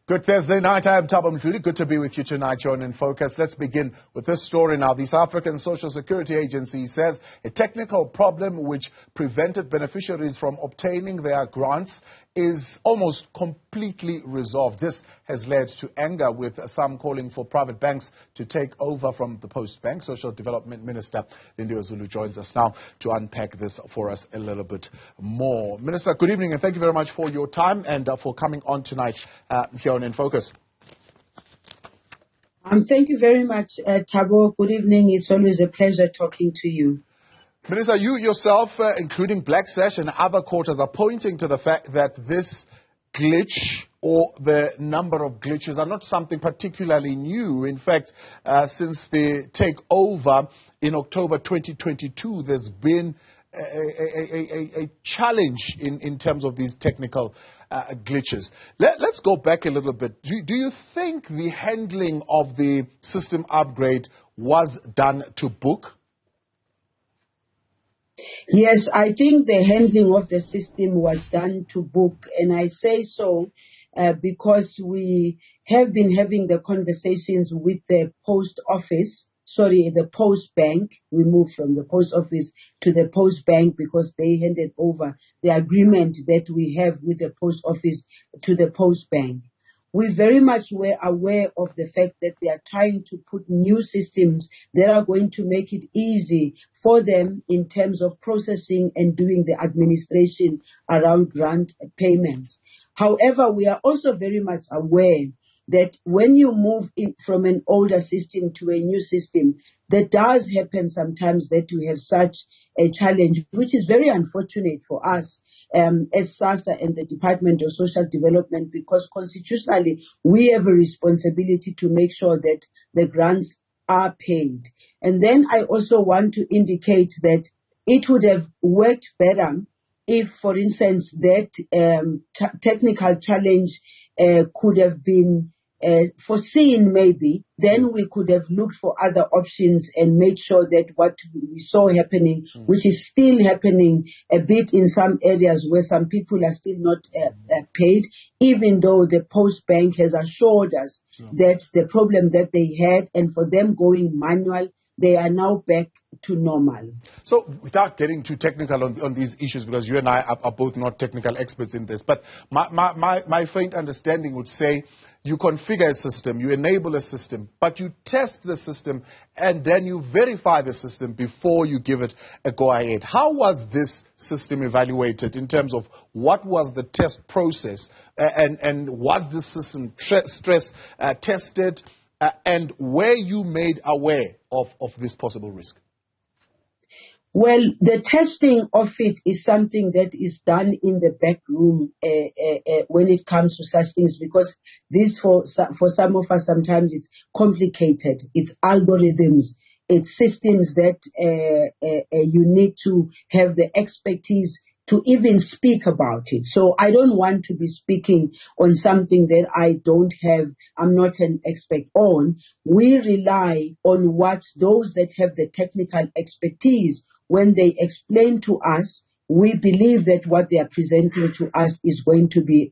Good Thursday night. I am Thabo Mdluli. Good to be with you tonight, John in Focus. Let's begin with this story now. The South African Social Security Agency says a technical problem which prevented beneficiaries from obtaining their grants is almost completely resolved. This has led to anger, with some calling for private banks to take over from the Postbank. Social Development Minister Lindiwe Zulu joins us now to unpack this for us a little bit more. Minister, good evening, and thank you very much for your time and for coming on tonight here on In Focus. Thank you very much, Thabo. Good evening. It's always a pleasure talking to you. Minister, you yourself, including Black Sash and other quarters, are pointing to the fact that this glitch or the number of glitches are not something particularly new. In fact, since the takeover in October 2022, there's been a challenge in terms of these technical glitches. Let's go back a little bit. Do you think the handling of the system upgrade was done to book? Yes, I think the handling of the system was done to book, and I say so because we have been having the conversations with the the Postbank. We moved from the post office to the Postbank because they handed over the agreement that we have with the post office to the Postbank. We very much were aware of the fact that they are trying to put new systems that are going to make it easy for them in terms of processing and doing the administration around grant payments. However, we are also very much aware that when you move in from an older system to a new system, that does happen sometimes that you have such a challenge, which is very unfortunate for us as Sassa and the Department of Social Development, because constitutionally we have a responsibility to make sure that the grants are paid. And then I also want to indicate that it would have worked better if, for instance, that technical challenge could have been foreseen maybe, then we could have looked for other options and made sure that what we saw happening, which is still happening a bit in some areas where some people are still not paid, even though the Postbank has assured us that the problem that they had, and for them going manual, they are now back to normal. So without getting too technical on these issues, because you and I are both not technical experts in this, but my faint understanding would say you configure a system, you enable a system, but you test the system and then you verify the system before you give it a go-ahead. How was this system evaluated in terms of what was the test process and was the system stress tested and were you made aware of this possible risk? Well, the testing of it is something that is done in the back room when it comes to such things, because this for some of us sometimes it's complicated. It's algorithms, it's systems that you need to have the expertise to even speak about it. So I don't want to be speaking on something that I don't have, I'm not an expert on. We rely on what those that have the technical expertise, when they explain to us, we believe that what they are presenting to us is going to be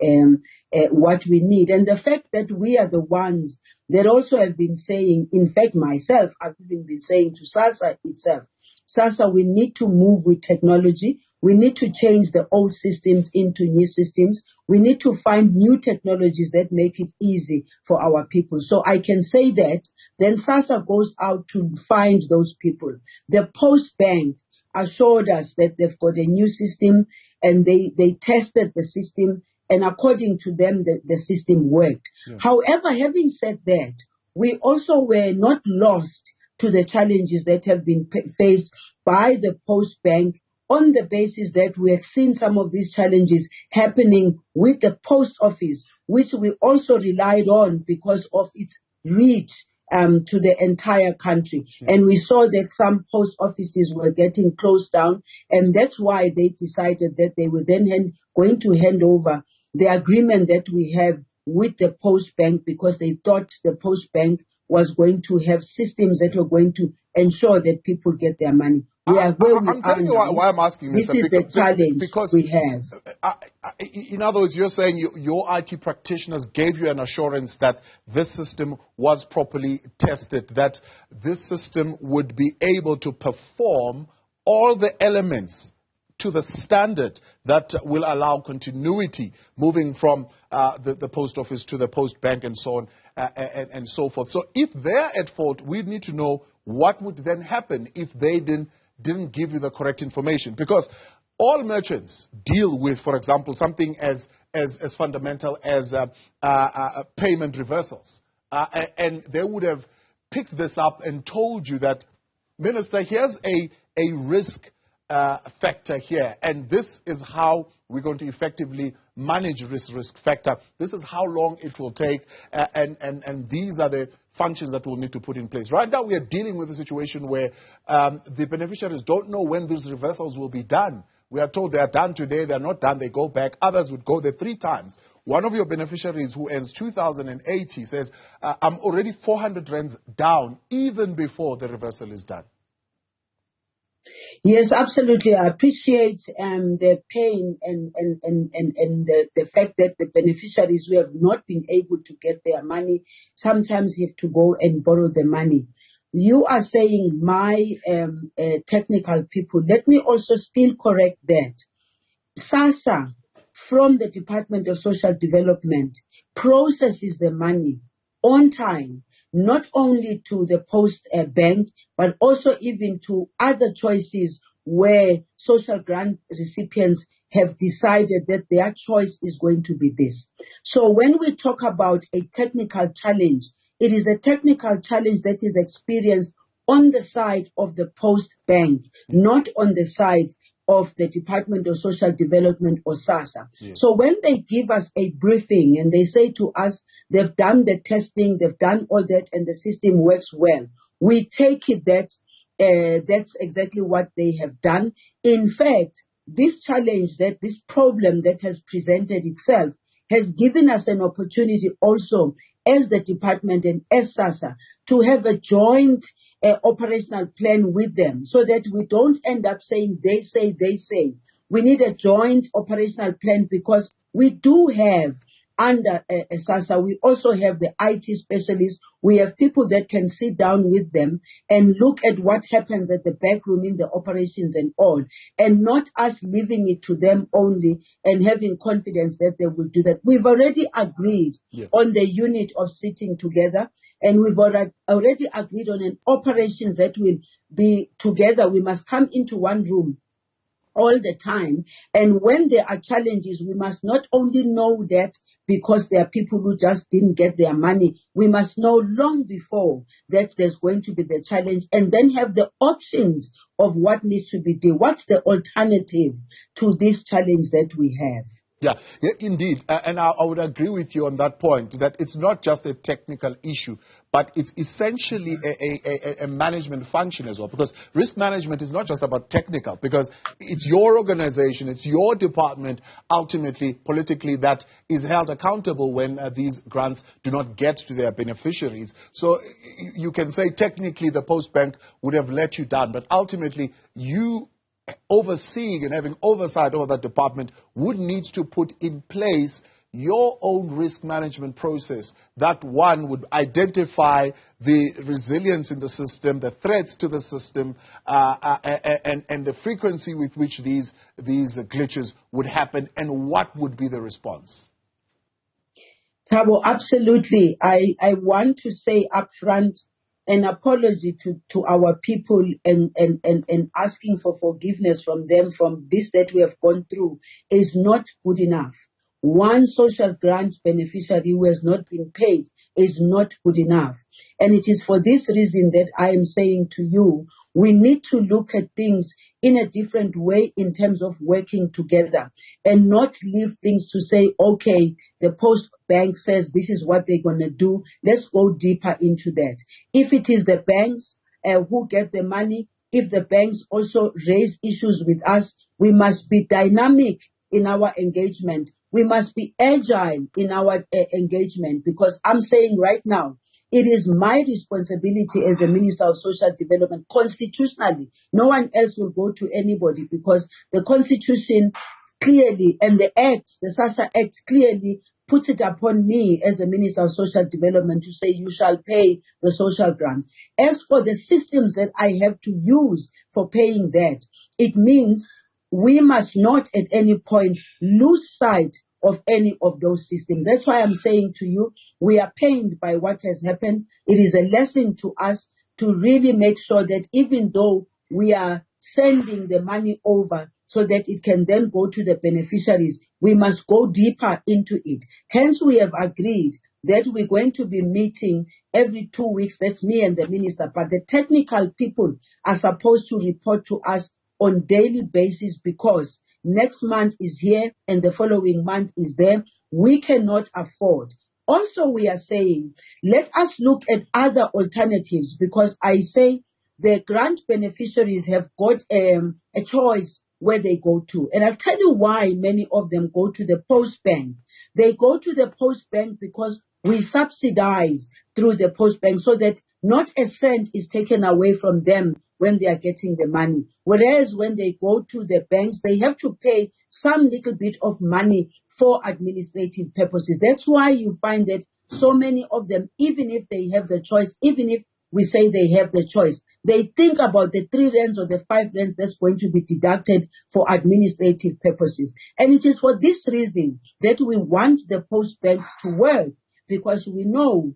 what we need. And the fact that we are the ones that also have been saying, in fact, myself, I've even been saying to Sassa itself, Sassa, we need to move with technology. We need to change the old systems into new systems. We need to find new technologies that make it easy for our people. So I can say that then Sassa goes out to find those people. The Postbank assured us that they've got a new system and they tested the system, and according to them, the system worked. Yeah. However, having said that, we also were not lost to the challenges that have been faced by the Postbank, on the basis that we had seen some of these challenges happening with the post office, which we also relied on because of its reach to the entire country. And we saw that some post offices were getting closed down, and that's why they decided that they were then going to hand over the agreement that we have with the Postbank, because they thought the Postbank was going to have systems that were going to ensure that people get their money. We are where we I'm telling you why I'm asking this. This is the challenge because we have. In other words, you're saying your IT practitioners gave you an assurance that this system was properly tested, that this system would be able to perform all the elements to the standard that will allow continuity moving from the post office to the Postbank and so on and so forth. So if they're at fault, we need to know what would then happen if they didn't give you the correct information. Because all merchants deal with, for example, something as fundamental as payment reversals. And they would have picked this up and told you that, Minister, here's a risk factor here, and this is how we're going to effectively manage this risk factor. This is how long it will take, and these are the functions that we'll need to put in place. Right now, we are dealing with a situation where the beneficiaries don't know when these reversals will be done. We are told they are done today, they are not done, they go back. Others would go there 3 times. One of your beneficiaries who earns 2,080 says, I'm already 400 rands down even before the reversal is done. Yes, absolutely. I appreciate the pain and the fact that the beneficiaries who have not been able to get their money sometimes have to go and borrow the money. You are saying my technical people. Let me also still correct that. Sassa, from the Department of Social Development, processes the money on time, not only to the Postbank, but also even to other choices where social grant recipients have decided that their choice is going to be this. So when we talk about a technical challenge, it is a technical challenge that is experienced on the side of the Postbank, not on the side of the Department of Social Development or Sassa. Yes. So when they give us a briefing and they say to us, they've done the testing, they've done all that, and the system works well, we take it that that's exactly what they have done. In fact, this challenge, this problem that has presented itself, has given us an opportunity also as the department and as Sassa to have a joint operational plan with them so that we don't end up saying they say. We need a joint operational plan because we do have under Sassa, we also have the IT specialists. We have people that can sit down with them and look at what happens at the back room in the operations and all, and not us leaving it to them only and having confidence that they will do that. We've already agreed on the unit of sitting together, and we've already agreed on an operation that will be together. We must come into one room all the time. And when there are challenges, we must not only know that because there are people who just didn't get their money, we must know long before that there's going to be the challenge and then have the options of what needs to be done. What's the alternative to this challenge that we have? Yeah, indeed. And I would agree with you on that point, that it's not just a technical issue, but it's essentially a management function as well. Because risk management is not just about technical, because it's your organization, it's your department, ultimately, politically, that is held accountable when these grants do not get to their beneficiaries. So you can say technically the Postbank would have let you down, but ultimately you overseeing and having oversight over that department would need to put in place your own risk management process. That one would identify the resilience in the system, the threats to the system, and the frequency with which these glitches would happen, and what would be the response. Thabo, absolutely. I want to say upfront an apology to our people and asking for forgiveness from them from this that we have gone through is not good enough. One social grant beneficiary who has not been paid is not good enough. And it is for this reason that I am saying to you, we need to look at things in a different way in terms of working together and not leave things to say, okay, the Postbank says this is what they're going to do. Let's go deeper into that. If it is the banks who get the money, if the banks also raise issues with us, we must be dynamic in our engagement. We must be agile in our engagement, because I'm saying right now, It is my responsibility as a Minister of Social Development constitutionally. No one else will go to anybody because the Constitution clearly and the Act, the Sassa Act clearly puts it upon me as a Minister of Social Development to say you shall pay the social grant. As for the systems that I have to use for paying that, it means we must not at any point lose sight of any of those systems. That's why I'm saying to you, we are pained by what has happened. It is a lesson to us to really make sure that even though we are sending the money over so that it can then go to the beneficiaries, we must go deeper into it. Hence, we have agreed that we're going to be meeting every 2 weeks. That's me and the minister. But the technical people are supposed to report to us on daily basis because next month is here and the following month is there. We cannot afford. Also, we are saying, let us look at other alternatives because I say the grant beneficiaries have got a choice where they go to. And I'll tell you why many of them go to the Postbank. They go to the Postbank because we subsidize through the Postbank so that not a cent is taken away from them when they are getting the money. Whereas when they go to the banks, they have to pay some little bit of money for administrative purposes. That's why you find that so many of them, even if they have the choice, even if we say they have the choice, they think about the 3 rands or the 5 rands that's going to be deducted for administrative purposes. And it is for this reason that we want the Postbank to work, because we know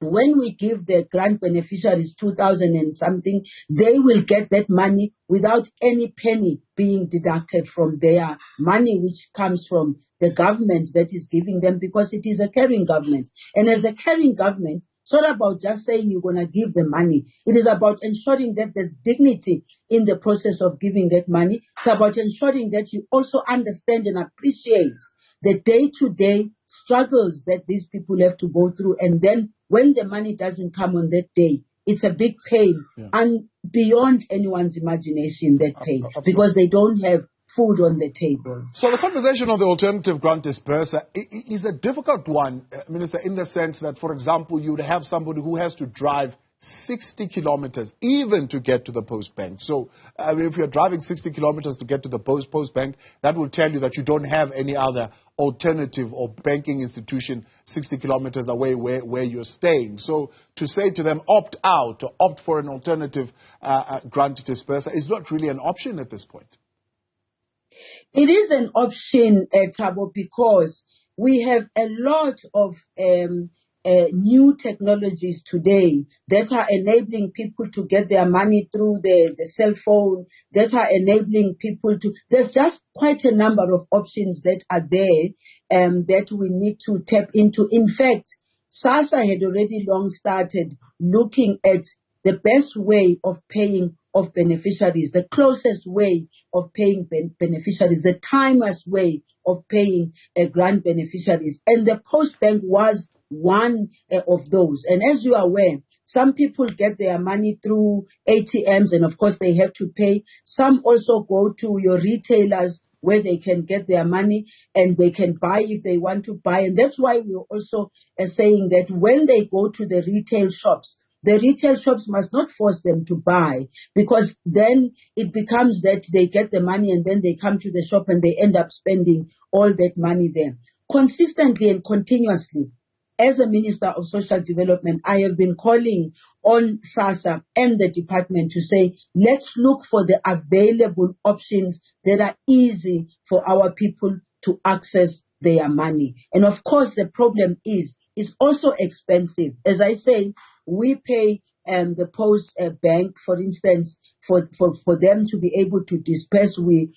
when we give the grant beneficiaries 2,000 and something, they will get that money without any penny being deducted from their money, which comes from the government that is giving them, because it is a caring government. And as a caring government, it's not about just saying you're going to give the money. It is about ensuring that there's dignity in the process of giving that money. It's about ensuring that you also understand and appreciate the day-to-day struggles that these people have to go through. And then when the money doesn't come on that day, it's a big pain and beyond anyone's imagination, that pain, because they don't have food on the table. So the conversation on the alternative grant disburser is a difficult one, Minister, in the sense that, for example, you would have somebody who has to drive 60 kilometers even to get to the Postbank. So if you're driving 60 kilometers to get to the Postbank, that will tell you that you don't have any other alternative or banking institution 60 kilometers away where you're staying. So to say to them, opt out or opt for an alternative grant disburser is not really an option at this point. It is an option, Thabo, because we have a lot of new technologies today that are enabling people to get their money through the cell phone, that are enabling people to... There's just quite a number of options that are there that we need to tap into. In fact, Sassa had already long started looking at the best way of paying of beneficiaries, the closest way of paying beneficiaries, the timeless way of paying grant beneficiaries. And the Postbank was one of those. And as you are aware, some people get their money through ATMs, and of course they have to pay. Some also go to your retailers where they can get their money and they can buy if they want to buy. And that's why we're also saying that when they go to the retail shops must not force them to buy, because then it becomes that they get the money and then they come to the shop and they end up spending all that money there. Consistently and continuously, as a Minister of Social Development, I have been calling on Sassa and the department to say, let's look for the available options that are easy for our people to access their money. And of course, the problem is, it's also expensive. As I say, we pay the Postbank, for instance, for them to be able to disperse. We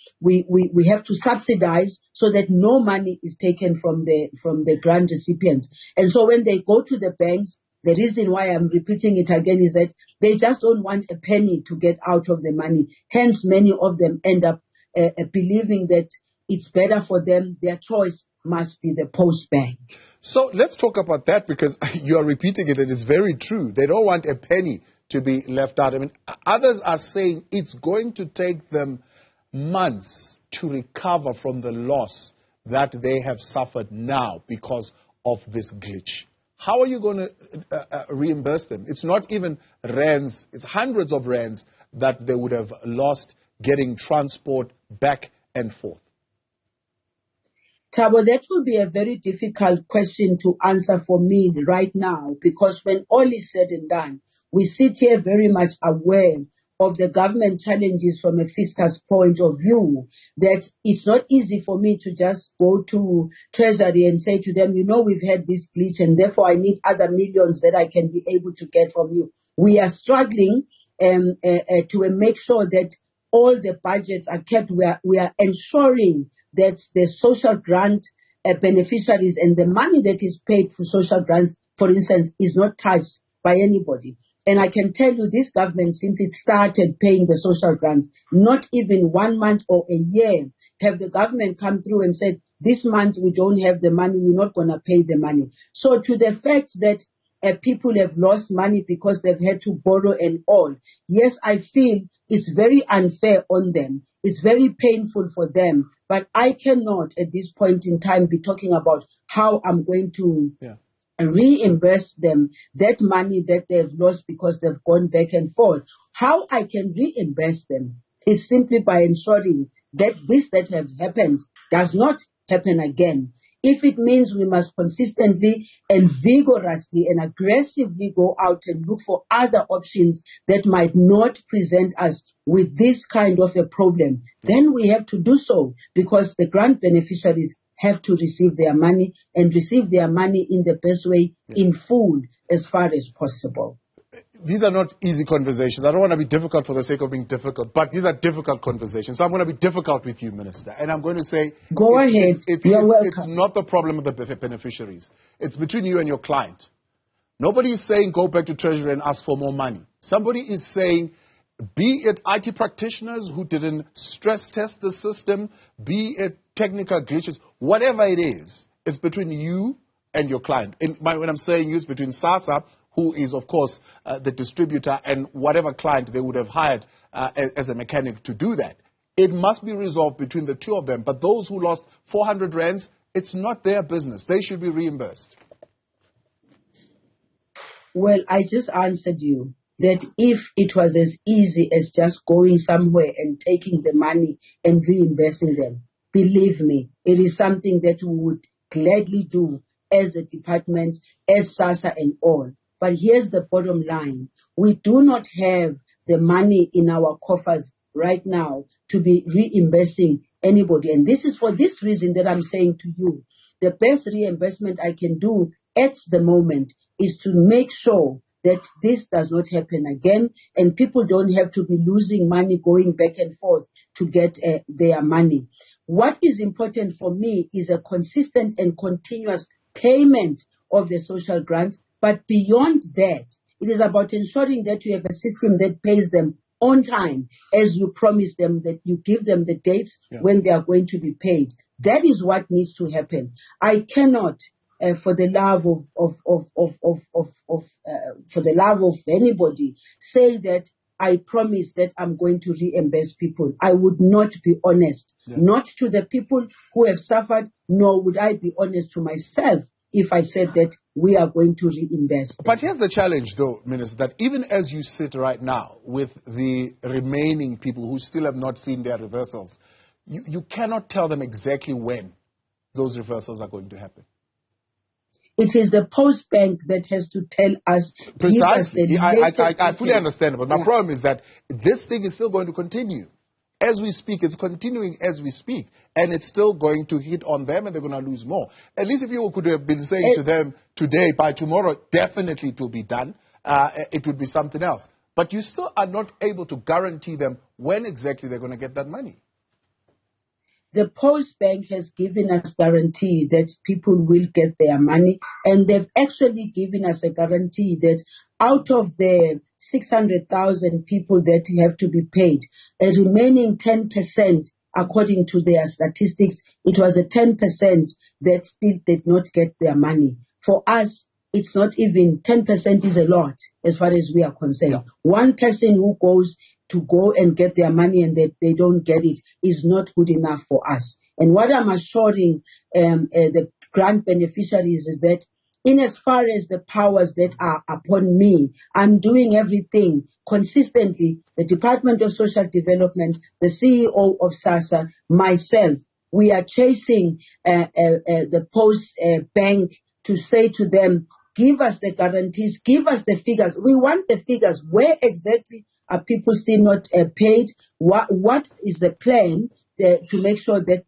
have to subsidize so that no money is taken from the grant recipients. And so when they go to the banks, the reason why I'm repeating it again is that they just don't want a penny to get out of the money. Hence, many of them end up believing that it's better for them. Their choice must be the Postbank. So let's talk about that, because you are repeating it and it's very true. They don't want a penny to be left out. I mean, others are saying it's going to take them months to recover from the loss that they have suffered now because of this glitch. how are you going to reimburse them? It's not even rands, it's hundreds of rands that they would have lost getting transport back and forth. Thabo, that will be a very difficult question to answer for me right now, because when all is said and done, we sit here very much aware of the government challenges from a fiscal's point of view, that it's not easy for me to just go to Treasury and say to them, you know, we've had this glitch and therefore I need other millions that I can be able to get from you. We are struggling to make sure that all the budgets are kept. We are ensuring that the social grant beneficiaries and the money that is paid for social grants, for instance, is not touched by anybody. And I can tell you, this government, since it started paying the social grants, not even 1 month or a year have the government come through and said, this month we don't have the money, we're not going to pay the money. So to the fact that people have lost money because they've had to borrow and all, yes, I feel it's very unfair on them. It's very painful for them. But I cannot at this point in time be talking about how I'm going to reimburse them that money that they've lost because they've gone back and forth. How I can reimburse them is simply by ensuring that this that have happened does not happen again. If it means we must consistently and vigorously and aggressively go out and look for other options that might not present us with this kind of a problem, then we have to do so, because the grant beneficiaries have to receive their money and receive their money in the best way, in full, as far as possible. These are not easy conversations. I don't want to be difficult for the sake of being difficult, but these are difficult conversations. So I'm going to be difficult with you, Minister. And I'm going to say, go ahead. You're welcome. It's not the problem of the beneficiaries. It's between you and your client. Nobody is saying go back to Treasury and ask for more money. Somebody is saying, be it IT practitioners who didn't stress test the system, be it technical glitches, whatever it is, it's between you and your client. When I'm saying you, it's between Sassa, who is, of course, the distributor, and whatever client they would have hired as a mechanic to do that. It must be resolved between the two of them. But those who lost 400 rands, it's not their business. They should be reimbursed. Well, I just answered you that if it was as easy as just going somewhere and taking the money and reimbursing them, believe me, it is something that we would gladly do as a department, as Sassa and all. But here's the bottom line. We do not have the money in our coffers right now to be reimbursing anybody. And this is for this reason that I'm saying to you, the best reimbursement I can do at the moment is to make sure that this does not happen again and people don't have to be losing money going back and forth to get their money. What is important for me is a consistent and continuous payment of the social grants. But beyond that, it is about ensuring that you have a system that pays them on time, as you promise them, that you give them the dates when they are going to be paid. That is what needs to happen. I cannot, for the love of anybody, say that I promise that I'm going to reimburse people. I would not be honest, not to the people who have suffered, nor would I be honest to myself if I said that we are going to reimburse. But here's the challenge, though, Minister, that even as you sit right now with the remaining people who still have not seen their reversals, you cannot tell them exactly when those reversals are going to happen. It is the Postbank that has to tell us. Precisely. I fully understand, but my problem is that this thing is still going to continue. As we speak, it's continuing as we speak, and it's still going to hit on them, and they're going to lose more. At least if you could have been saying to them today, by tomorrow, definitely it will be done, it would be something else. But you still are not able to guarantee them when exactly they're going to get that money. The Postbank has given us guarantee that people will get their money, and they've actually given us a guarantee that out of the 600,000 people that have to be paid, a remaining 10%, according to their statistics, it was a 10% that still did not get their money. For us, it's not even 10% is a lot as far as we are concerned. One person who goes to go and get their money and they don't get it is not good enough for us. And what I'm assuring the grant beneficiaries is that in as far as the powers that are upon me, I'm doing everything consistently. The Department of Social Development, the CEO of Sassa, myself, we are chasing the Postbank to say to them, give us the guarantees, give us the figures. We want the figures. Where exactly are people still not paid? What is the plan to make sure that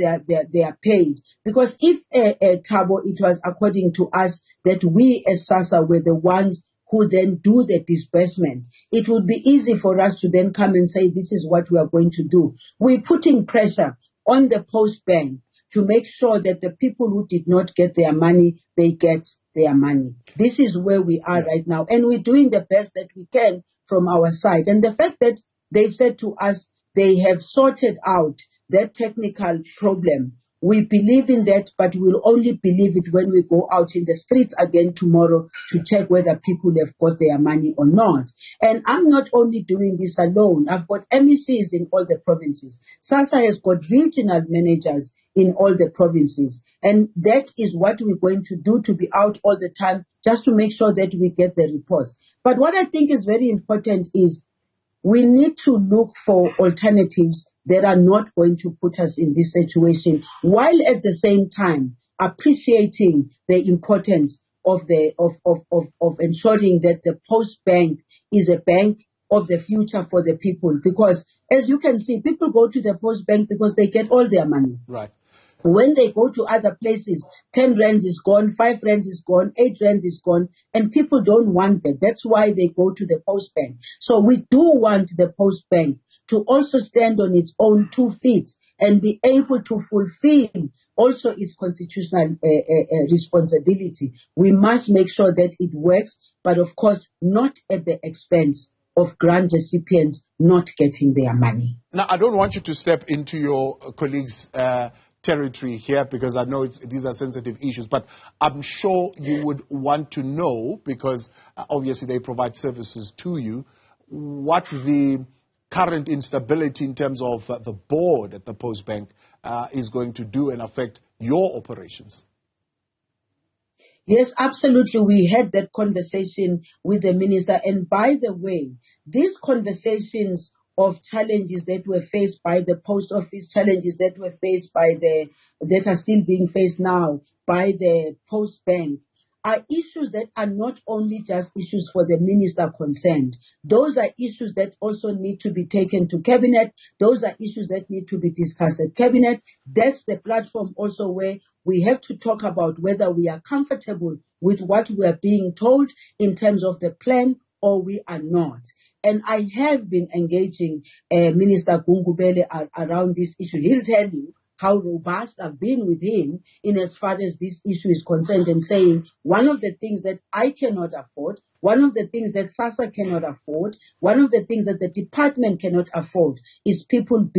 they are paid? Because if Thabo, it was according to us that we as Sassa were the ones who then do the disbursement, it would be easy for us to then come and say, this is what we are going to do. We're putting pressure on the Postbank to make sure that the people who did not get their money, they get their money. This is where we are right now. And we're doing the best that we can from our side. And the fact that they said to us they have sorted out that technical problem, we believe in that, but we'll only believe it when we go out in the streets again tomorrow to check whether people have got their money or not. And I'm not only doing this alone. I've got MECs in all the provinces. Sassa has got regional managers in all the provinces. And that is what we're going to do, to be out all the time, just to make sure that we get the reports. But what I think is very important is we need to look for alternatives that are not going to put us in this situation, while at the same time appreciating the importance of ensuring that the Postbank is a bank of the future for the people. Because as you can see, people go to the Postbank because they get all their money. Right. When they go to other places, 10 rands is gone, 5 rands is gone, 8 rands is gone, and people don't want that. That's why they go to the Postbank. So we do want the Postbank to also stand on its own 2 feet and be able to fulfill also its constitutional responsibility. We must make sure that it works, but of course not at the expense of grant recipients not getting their money. Now, I don't want you to step into your colleagues' territory here, because I know these are sensitive issues, but I'm sure you would want to know, because obviously they provide services to you, what the current instability in terms of the board at the Postbank is going to do and affect your operations. Yes, absolutely. We had that conversation with the minister. And by the way, these conversations of challenges that were faced by the post office, challenges that were faced by that are still being faced now by the Postbank, are issues that are not only just issues for the minister concerned. Those are issues that also need to be taken to cabinet. Those are issues that need to be discussed at cabinet. That's the platform also where we have to talk about whether we are comfortable with what we are being told in terms of the plan, or we are not. And I have been engaging Minister Gungubele around this issue. He'll tell you how robust I've been with him in as far as this issue is concerned, and saying one of the things that I cannot afford, one of the things that Sassa cannot afford, one of the things that the department cannot afford is people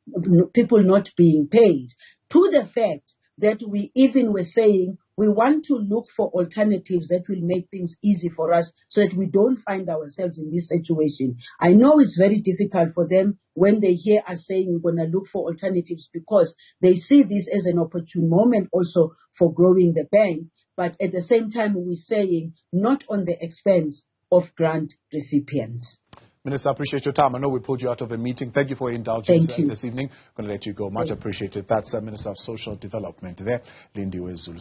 not being paid. To the fact that we even were saying we want to look for alternatives that will make things easy for us so that we don't find ourselves in this situation. I know it's very difficult for them when they hear us saying we're going to look for alternatives, because they see this as an opportune moment also for growing the bank. But at the same time, we're saying not on the expense of grant recipients. Minister, I appreciate your time. I know we pulled you out of a meeting. Thank you for your indulgence this evening. I'm going to let you go. Much appreciated. That's Minister of Social Development there, Lindiwe Zulu.